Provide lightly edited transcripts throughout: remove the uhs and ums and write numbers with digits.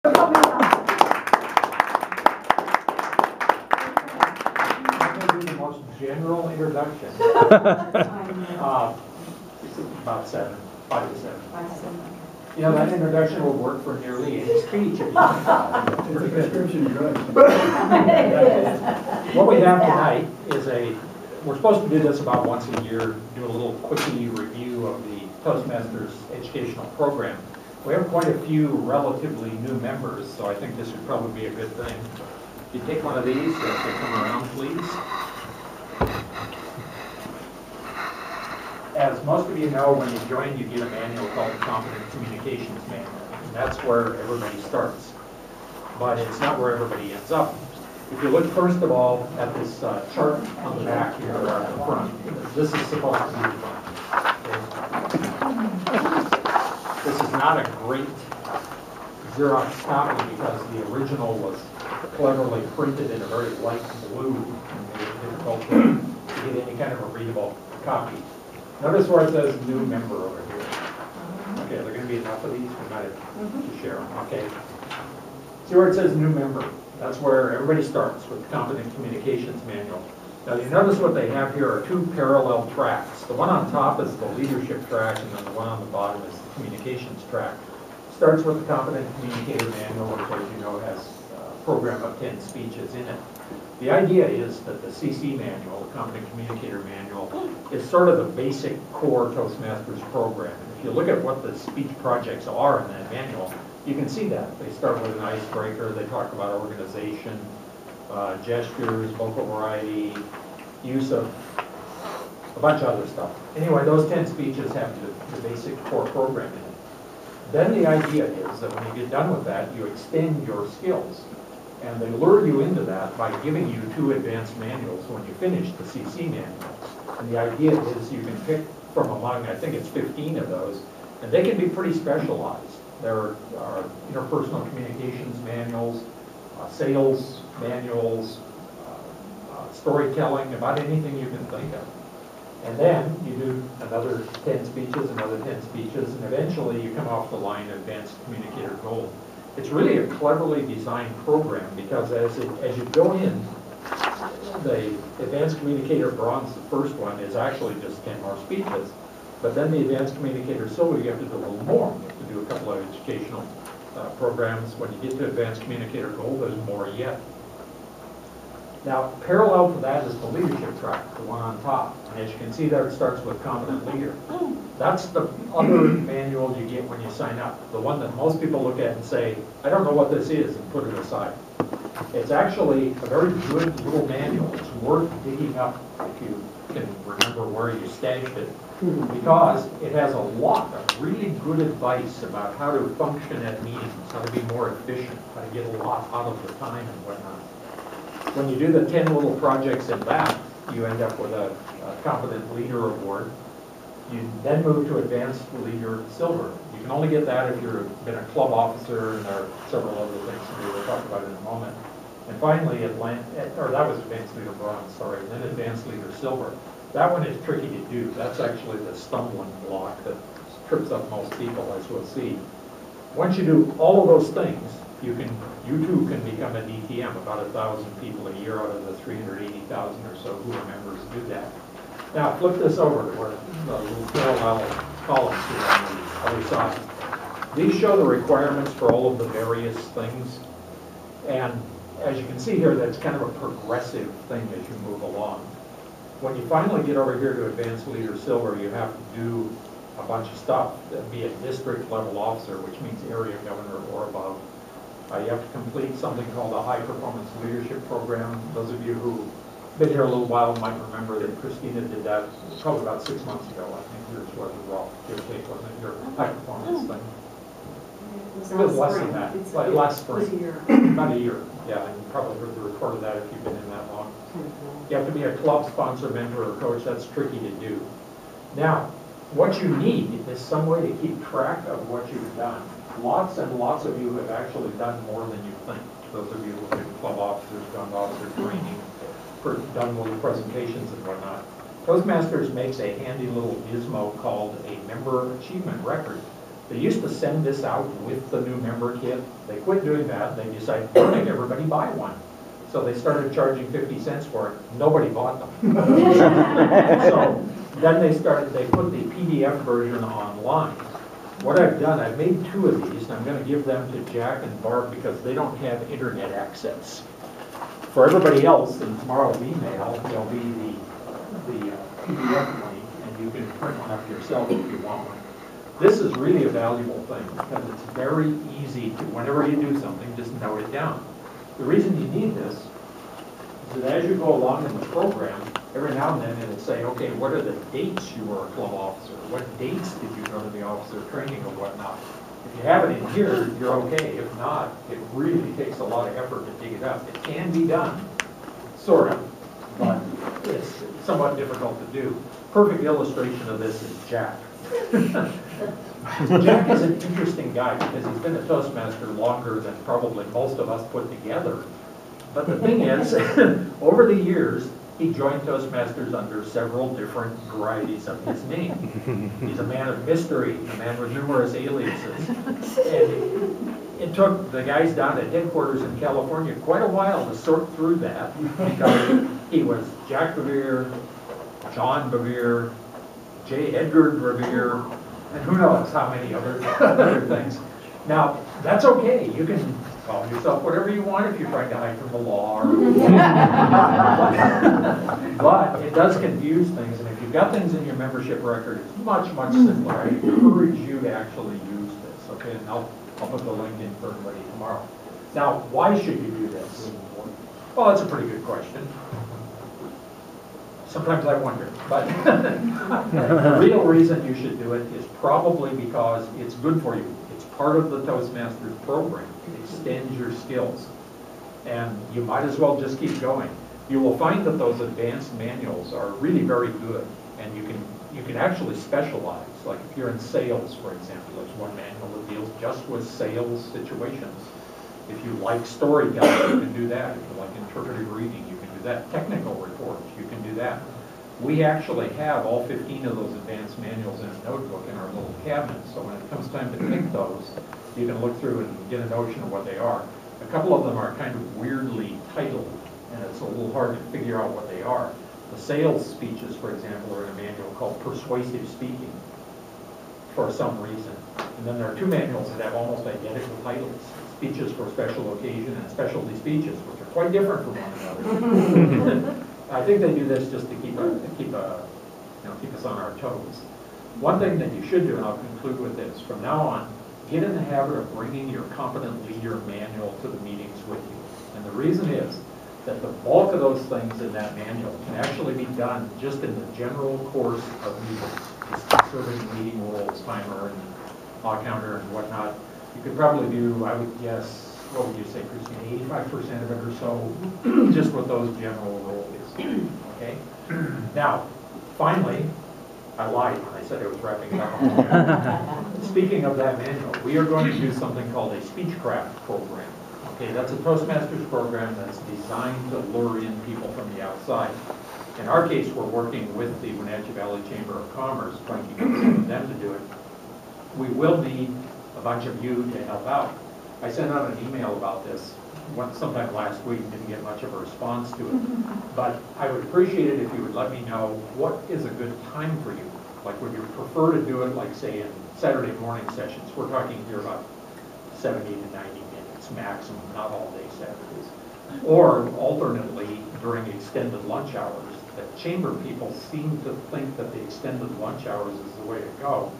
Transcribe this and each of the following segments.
The most general introduction. About 5 to 7. You know, that introduction will work for nearly any speech. What we have tonight is we're supposed to do this about once a year, do a little quickie review of the Toastmasters educational program. We have quite a few relatively new members, so I think this would probably be a good thing. You take one of these, if they come around, please. As most of you know, when you join, you get a manual called the Competent Communications Manual, and that's where everybody starts. But it's not where everybody ends up. If you look first of all at this chart on the back here, or at the front, this is supposed to be the front. Okay. This is not a great Xerox copy because the original was cleverly printed in a very light blue and made it difficult to get any kind of a readable copy. Notice where it says new member over here. Okay, are there going to be enough of these? We might have to share them. Okay. See where it says new member? That's where everybody starts with the Competent Communications Manual. Now you notice what they have here are two parallel tracks. The one on top is the leadership track, and then the one on the bottom is the communications track. Starts with the Competent Communicator Manual, which, as you know, has a program of 10 speeches in it. The idea is that the CC manual, the Competent Communicator Manual, is sort of the basic core Toastmasters program. And if you look at what the speech projects are in that manual, you can see that. They start with an icebreaker, they talk about organization, gestures, vocal variety, use of a bunch of other stuff. Anyway, those 10 speeches have the basic core program in it. Then the idea is that when you get done with that, you extend your skills. And they lure you into that by giving you 2 advanced manuals when you finish the CC manual. And the idea is you can pick from among, I think it's 15 of those, and they can be pretty specialized. There are interpersonal communications manuals, sales manuals, storytelling, about anything you can think of. And then you do another 10 speeches, another 10 speeches, and eventually you come off the line of Advanced Communicator Gold. It's really a cleverly designed program because as you go in, the Advanced Communicator Bronze, the first one, is actually just 10 more speeches. But then the Advanced Communicator Silver, you have to do a little more. You have to do a couple of educational programs. When you get to Advanced Communicator Gold, there's more yet. Now, parallel to that is the leadership track, the one on top. And as you can see there, it starts with Competent Leader. That's the other manual you get when you sign up. The one that most people look at and say, I don't know what this is, and put it aside. It's actually a very good little manual. It's worth digging up if you can remember where you stashed it, because it has a lot of really good advice about how to function at meetings, how to be more efficient, how to get a lot out of the time and whatnot. When you do the 10 little projects in that, you end up with a Competent Leader Award. You then move to Advanced Leader Silver. You can only get that if you've been a club officer, and there are several other things we will talk about in a moment. And finally, that was Advanced Leader Bronze, sorry, and then Advanced Leader Silver. That one is tricky to do. That's actually the stumbling block that trips up most people, as we'll see. Once you do all of those things, you too can become a DTM. About 1,000 people a year out of the 380,000 or so who are members do that. Now flip this over to where the little parallel columns here on the other side. These show the requirements for all of the various things. And as you can see here, that's kind of a progressive thing as you move along. When you finally get over here to Advanced Leader Silver, you have to do a bunch of stuff. Be a district level officer, which means area governor or above. You have to complete something called a high performance leadership program. Those of you who've been here a little while might remember that Christina did that probably about 6 months ago. I think yours was a raw give or take, wasn't it? Your high performance thing. It was less than that. Like last spring. About a year. Yeah, and you probably heard the report of that if you've been in that long. You have to be a club sponsor, mentor, or coach. That's tricky to do. Now, what you need is some way to keep track of what you've done. Lots and lots of you have actually done more than you think. Those of you who have been club officers, done officer training, done little presentations and whatnot. Toastmasters makes a handy little gizmo called a member achievement record. They used to send this out with the new member kit. They quit doing that. They decided to make everybody buy one. So they started charging 50 cents for it. Nobody bought them. So then they put the PDF version online. What I've done, I've made 2 of these, and I'm going to give them to Jack and Barb because they don't have internet access. For everybody else, in tomorrow's email, there'll be the PDF link, and you can print one up yourself if you want one. This is really a valuable thing because it's very easy to, whenever you do something, just note it down. The reason you need this is that as you go along in the program, every now and then it'll say, okay, what are the dates you were a club officer? What dates did you go to the officer training or whatnot? If you have it in here, you're okay. If not, it really takes a lot of effort to dig it up. It can be done, sort of, but it's somewhat difficult to do. Perfect illustration of this is Jack. Jack is an interesting guy because he's been a Toastmaster longer than probably most of us put together. But the thing is, over the years, he joined Toastmasters under several different varieties of his name. He's a man of mystery, a man with numerous aliases. And it took the guys down at headquarters in California quite a while to sort through that because he was Jack Bevere, John Bevere, J. Edgar Revere, and who knows how many other things. Now, that's okay. You can call yourself whatever you want if you're trying to hide from the law. But it does confuse things, and if you've got things in your membership record, it's much, much simpler. I encourage you to actually use this, okay? And I'll put the link in for everybody tomorrow. Now, why should you do this? Well, that's a pretty good question. Sometimes I wonder, but the real reason you should do it is probably because it's good for you. It's part of the Toastmasters program. It extends your skills. And you might as well just keep going. You will find that those advanced manuals are really very good, and you can actually specialize. Like if you're in sales, for example, there's one manual that deals just with sales situations. If you like storytelling, you can do that. If you like interpretive reading, you can do that. Technical reports, you can do that. We actually have all 15 of those advanced manuals in a notebook in our little cabinet, so when it comes time to pick those, you can look through and get a notion of what they are. A couple of them are kind of weirdly titled, and it's a little hard to figure out what they are. The sales speeches, for example, are in a manual called Persuasive Speaking, for some reason. And then there are 2 manuals that have almost identical titles. Speeches for Special Occasion and Specialty Speeches, which are quite different from one another. I think they do this just to keep us on our toes. One thing that you should do, and I'll conclude with this, from now on, get in the habit of bringing your Competent Leader manual to the meetings with you. And the reason is that the bulk of those things in that manual can actually be done just in the general course of meetings. Just serving meeting rules, timer, and log counter, and whatnot. You could probably do, I would guess, what would you say, Christine, 85% of it or so, just with those general rules. Okay? Now, finally, I lied when I said I was wrapping it up. Speaking of that manual, we are going to do something called a Speechcraft program. Okay, that's a Toastmasters program that's designed to lure in people from the outside. In our case, we're working with the Wenatchee Valley Chamber of Commerce, trying to get some of them to do it. We will need a bunch of you to help out. I sent out an email about this sometime last week, didn't get much of a response to it. But I would appreciate it if you would let me know what is a good time for you. Like, would you prefer to do it, like, say, in Saturday morning sessions? We're talking here about 70 to 90 minutes maximum, not all day Saturdays. Or alternately, during extended lunch hours. The chamber people seem to think that the extended lunch hours is the way to go.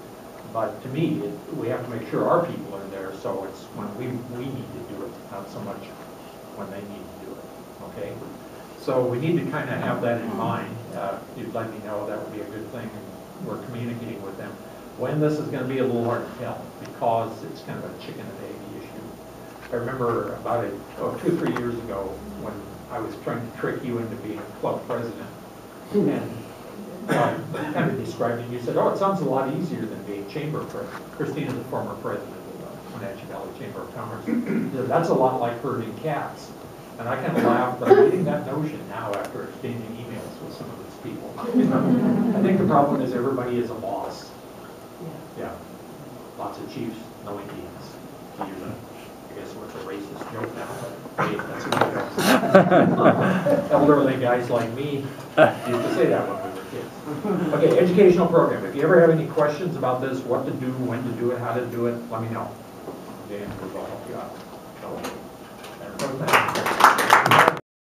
But to me, we have to make sure our people are there, so it's when we need to do it, not so much when they need to do it, okay? So we need to kind of have that in mind. If you'd let me know, that would be a good thing, and we're communicating with them. When this is going to be a little hard to tell, because it's kind of a chicken and egg issue. I remember about 2 or 3 years ago, when I was trying to trick you into being a club president, and kind of described it. You said, "Oh, it sounds a lot easier than being chamber president." Christine is the former president of the Wenatchee Valley Chamber of Commerce. That's a lot like herding cats. And I kind of laughed, but I'm getting that notion now after exchanging emails with some of these people. I think the problem is everybody is a boss. Yeah. lots of chiefs, no Indians. To use a, I guess what's a racist joke now, but hey, that's what it is. Elderly guys like me used to say that when we were kids. Okay, educational program. If you ever have any questions about this, what to do, when to do it, how to do it, let me know. Dan will help you out. So,